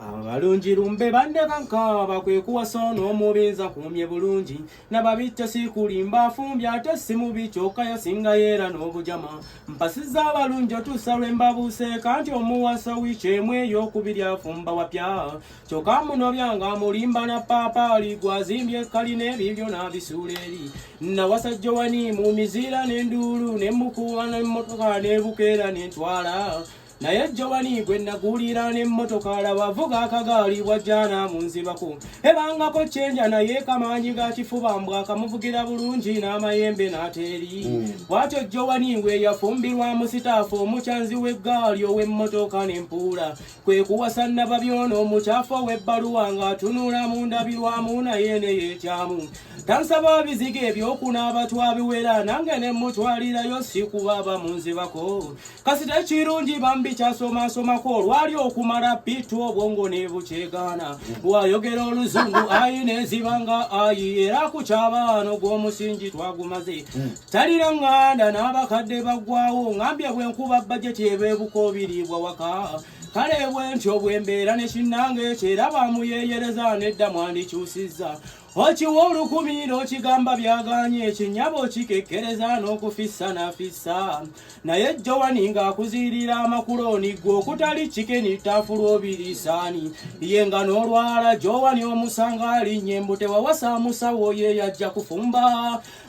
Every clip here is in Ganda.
Abalungi lumbe bandekanka bakwekuwasa n'omubinza kumye bulungi nababicca sikulimba afumbye ate si mubi kyokka yasinga yeera n'obujama mpasizza abalungi otuusa lwe mbabuuseeka nti omuwasa wikyemu ey'okubiri afumba wapya kyokka munobyanga mulimba na paapaali gwazimbye kalina ebibyo n'abisuula eri nawasa Jowani mu miziira n'enduulu n'emukuba n'emmotoka n'ebukeera n'entwala naye Jowani gwe nagulira n'emmotoka alaba avuga akagaali bwajjana mu nzibako ebangako cyenja naye kamaanyi ga kifuba mbwa akamuvugira bulungi n'amayembe n'ateeri bw'atyo Jowani gwe yafumbirwa mu sitaafu omukyanzi w'eggaali ow'emmotoka n'empuula kwe kuwasa Nababyono omukyafu ow'ebbaluwa ng'atunula mu ndabirwamu naye ne yeekyamu tansaba bizigo ebyokunaaba twabiwera nange ne mutwalirayo si kubaaba mu nzibako kasita kirungi bambi kyasoomaasomako olwali okumala pitu obwongo ne bukyegaana bw'ayogera oluzungu ayi n'ezibanga ayi era ku kyabaano gw'omusingi twagumaze talira ŋŋanda n'abakadde baggwawo ŋambye bwe nkuba bajeti ebeebuka obiribwa waka kale bwentyo bwembeera ne kinnange ekyo era bamuyeyereza nedda mwandikyusizza okiwa olukumi n'okigamba byaganye ekinyabo kikekkereza n'okufissa n'afissa naye Jowani ng'akuziirira amakuloni gwe okutali kikeni ttaafula obiriisaani ye nga n'olwala Jowani omusanga alinnye mbu tewawasa musawo ye yajja kufumba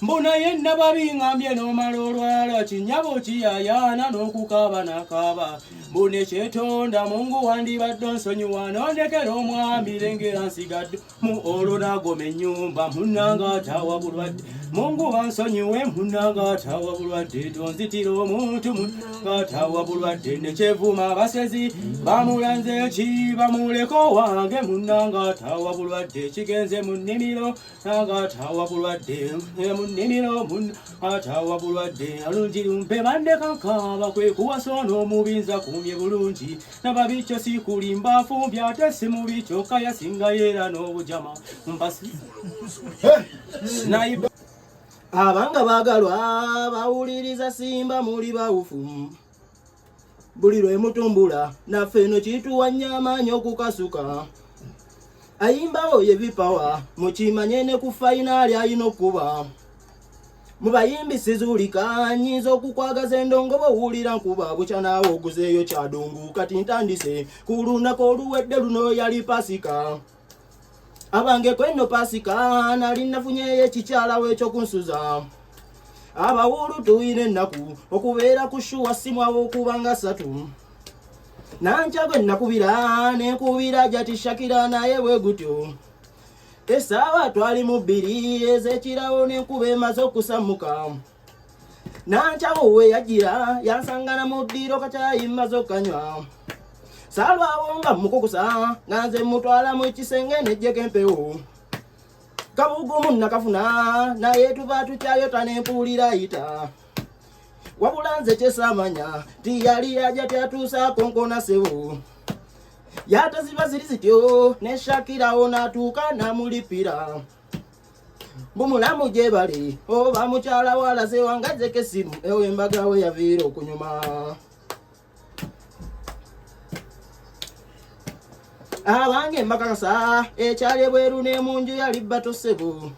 mbu naye Nababi ŋŋambye n'omala olwala kinyabo kiyayaana n'okukaaba n'akaaba mbu ne kyetonda Mungu wandibadde onsonyiwa n'ondekera omwami lengera nsigadde mu olwo n'agome nyumba munanga atawa bulwadde Mungu wansonyiwe munanga atawa bulwadde tonzitira omuntu munanga atawa bulwadde nekyevuma abasezi bamulanze eki bamuleko wange munanga atawa bulwadde kigenze mu nnimiro nanga atawa bulwadde mu nnimiro atawa bulwadde alungi lumpe bandekankaaba kwe kuwasa n'omubinza kumye bulungi nababicco sikulimba afumbye ate si mubi kyokka yasinga yeera n'obujama mpasi Sniper abanga bagalwa bawuliriza simba muli bawufu buli lwe mutumbula naffe eno kituwanya amaanyi okukasuka ayimbawo ye bipawa mukimanye ne ku fayinaali ayina okuba mu bayimbi sizulika nyinza okukwagaza endongo bwowulira nkuba bukya naawe oguzeeyo kyadungu kati ntandise ku lunaku oluwedde luno yali pasika abange kweno pasika nali nafunyeyo ekikyalawo ekyokunsuza abawulu tuyina ennaku okubeera ku shuwa simwawo okubanga 3 nankya gwe nakubira nenkubira jati Shakira naye bwe gutyo esaawa twali mu 2 ez'ekirawo n'enkuba emaze okusammuka nankyawo we yagira yansangana mu ddiiro kakyayi mmaze okukanywa salwawo nga mukukusa nga nze mutwala mu kisenge nejjeko empewo kabugumu nakafuna naye tuba tukyayota n'empuulira ayita wabula nze kyesamanya ti yali yajja tyatuusaako nkona sebo yataziba ziri zityo ne Shakirawo n'atuuka n'amulipira bumulamu gye bali oba mukyala walaze wangajjeko essimu ewo embaga we yaviira okunyuma abange mbakakasa ekyali ebweru n'emunju yali bbato ssebo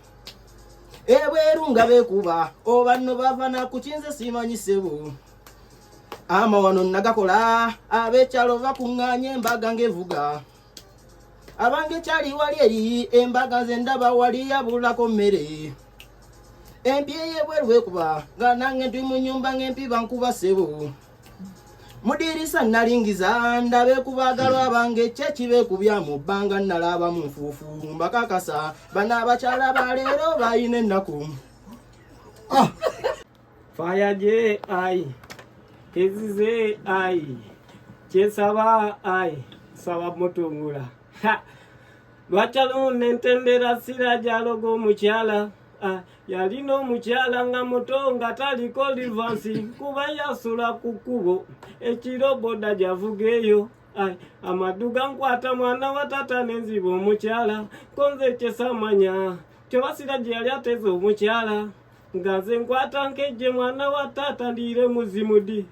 ebweru nga beekuba oba nno bava nakukinze simanyi ssebo amawano nagakola ab'ekyalo bakuŋŋaanya embaga ng'evuga abange ekyali wali eri embaga nze ndaba wali yabulako mmere empi ey'ebweru beekuba nga nange ndi mu nnyumba ng'empi bankuba ssebo mudirisa nalingiza ndabe kubagalwa bange kyekibekubya mu bbanga nalaba mu nfuufu mbakakasa bana abakyala baleero bayina ennaku fayaje ai ezize ai kyesaba ai saba mutungula lwakyalo nentendera sirajaloga omukyala yalina omukyala nga muto nga taliko livansi kuba yasula ku kkubo ekiro boda javuga eyo amaduga nkwata mwana wa tata nenziba omukyala konze kyesamanya tebasira gye yali ateze omukyala nga nze nkwata nkejje mwana wa tata ndiire muzimudi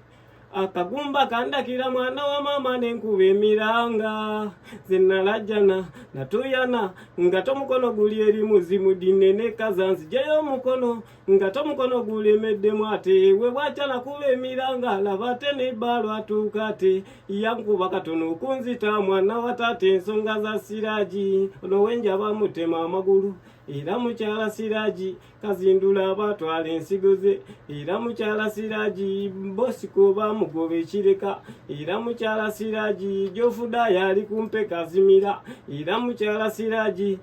akagumba kandakira mwana wa mama nenkuba emiranga zenalajjana natuyana nga tomukono guli eri muzimu dinene kazanzijayo omukono nga tomukono gulemeddemu ate we bwacana kuba emiranga labate nebbalo atuukate yankuba katono okunzita mwana wa tate ensonga za Siraji ono wenja bamutema amagulu era mukyala Siraji kazindula abatwala ensigo ze era mukyala Siraji Bosiko bamugoba ekireka era mukyala Siraji Jofuda yali kumpe kazimira era mukyala Siraji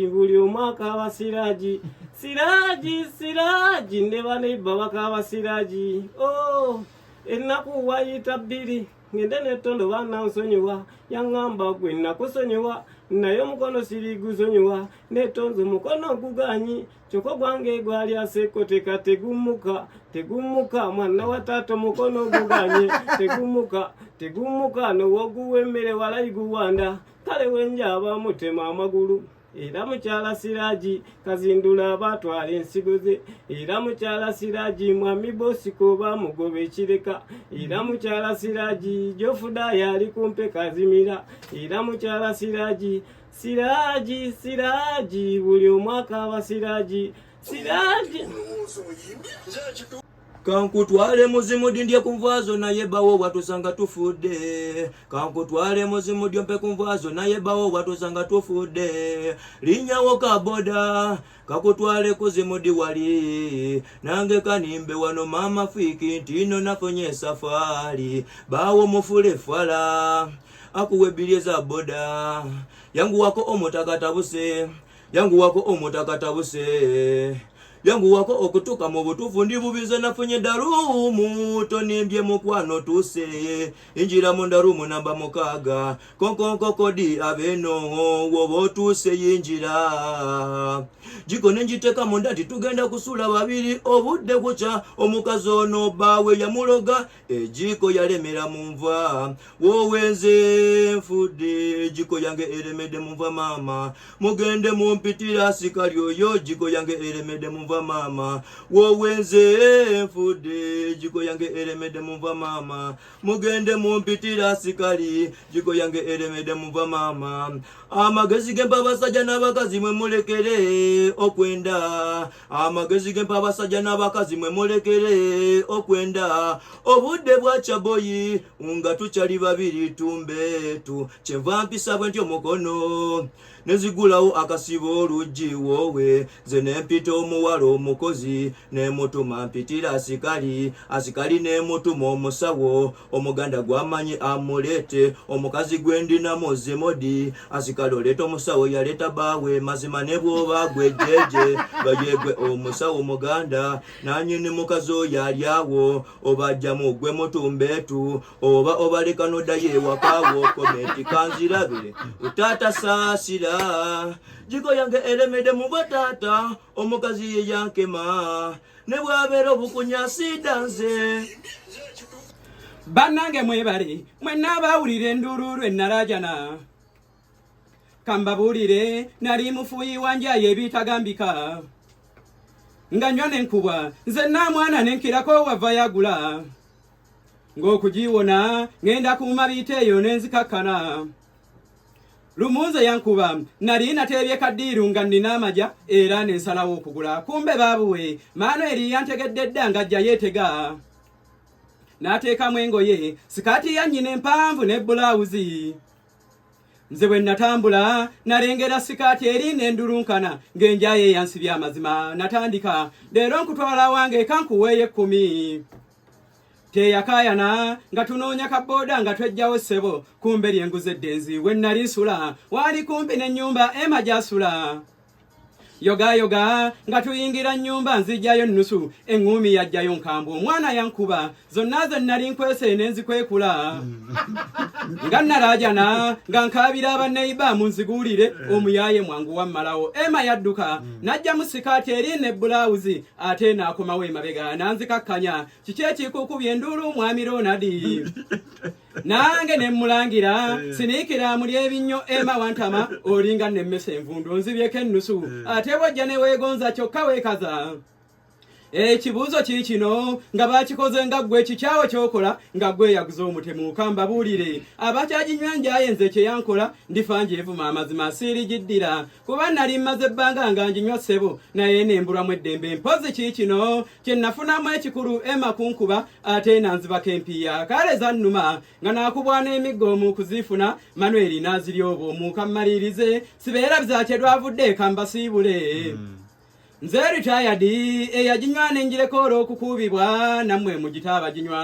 buli omwaka wa Siraji ne banebba bakaba Siraji ennaku wayita bbiri ngende netondo bana nsonyiwa yangamba gwe nakusonyiwa naye omukono sirigusonyiwa netonzo mukono guganyi kyoko gwange gwali aseko tegumuka mwana wa tato mukono guganye tegumuka nowoguwemmere walayiguwanda kale wenja bamutema amagulu era mukyala Siraji kazindula abatwala ensigo ze era mukyala Siraji mwami Bosiko bamugoba ekireka era mukyala Siraji Jofuda yali kumpe kazimira era mukyala Siraji buli omwaka wa Siraji kankutwale muzimu dindye kumvazo naye bawo watusanga tufudde kankutwale muzimu dyompe kumvazo naye bawo watusanga tufudde linyawo kaboda kakutwale kuzimu diwali nange kanimbe wano mama fiki ntino nafonye safari bawo mufule fala akuwe za boda yangu wako omutakatavuse yangu wako okutuka mu butufu ndi bubize nafunye darumu tonimbye mukwano tuse injira mu darumu namba mukaga konkonkokodi abeno wobo tuse yinjira jiko nenjiteka mu ndati tugenda kusula babiri obudde kucha omukazi ono bawe yamuloga ejiko yalemera munva wowenze nfudde jiko yange eremede munva mama mugende mumpitira sikali oyo jiko yange eremede munva mama wowenze nfudde jiko yange eremede munva mama mugende mumpitira sikali jiko yange eremede munva mama amagezi gempa basajja n'abakazi mwe mulekere okwenda amagezi gempa basajja n'abakazi mwe mulekere okwenda obudde bwacha boyi nga tuchali babiri tumbetu kyenva mpisa bwentyo mukono nezigulawo akasibo oluggi wowe ze nempita omuwala omukozi nemutuma mpitira asikali nemutuma omusawo omuganda gwamanyi amulete omukazi gwendina mozemodi asikali oleta omusawo yaleta bawe mazima nebwoba gwejeje bayegwe omusawo omuganda nanyini mukazi oyo alyawo obajja mugwe mutumbetu oba obaleka nodaye wakawo komenti kanzirabe utata saasira jiko yange elemede mu batata omukazi ye yankema ne bwabera obukunyasida nze bannange mwebale mwenna abawulira endululu ennalajana kambabuulire nali mufuyi wanje ebitagambika nga nywa nenkubwa nze namwana nenkirako wava yagula ng'okugiwona ngenda kuuma biteeyo nenzikakkana lumunze yankuba nali nateebye kaddiiru nga nnina amaja era nensalawo okugula kumbe baabuwe maano eri yantegedde dda ng'ajja yeetega n'ateekamu engoye sikaati ya nnyina empanvu ne bulawuzi nze bwe natambula nalengera sikaati eri n'endulunkana ng'enjaye yansibye amazima natandika leero nkutwala wange kankuweeyo 10 teyakayana nga tunoonya kabooda nga twejjawo ssebo kumbe lyenguze ddenzi we nali nsula waali kumpi n'ennyumba ema gy'asula yoga nga tuyingira nnyumba nzijjayo nnusu eŋŋuumi yajjayo nkambwe omwana yankuba zonna ze nali nkwese n'enzikwekula nga nalajana nga nkaabira abaneiba munziguulire omuyaaye mwangu wammalawo ema yadduka najjamu sikaati eri ne bulawuzi ate n'akomawo emabega nanzikakkanya kiki ekikukubye enduulu mwami Ronadi nange nemulangira siniikira muli ebinnyo ema wantama olinga nemmesa envundu nzibyeko ennusu ate bwojja ne weegonza kyokka weekaza Ekibuuzo kikino nga bakikoze nga gwe kikyawe kyokola nga gwe yaguza omutemu kambabuulire abakyaginywa njayenze kye yankola ndifa njeevuma amazima siirigiddira kuba nali mmaze ebbanga nga njinywa ssebo naye nembulwamu eddembe mpozi kikino kye nafunamu ekikulu emakunkuba ate nanzibako empiya kale zannuma nga naakubwana emiggo mu kuzifuna Manuel n'azirya obwomu kammalirize sibeera bizakye lwavudde kambasiibule nze retired eyaginywa n'enjireko olw'okukuubibwa nammwe mugitaaba ginywa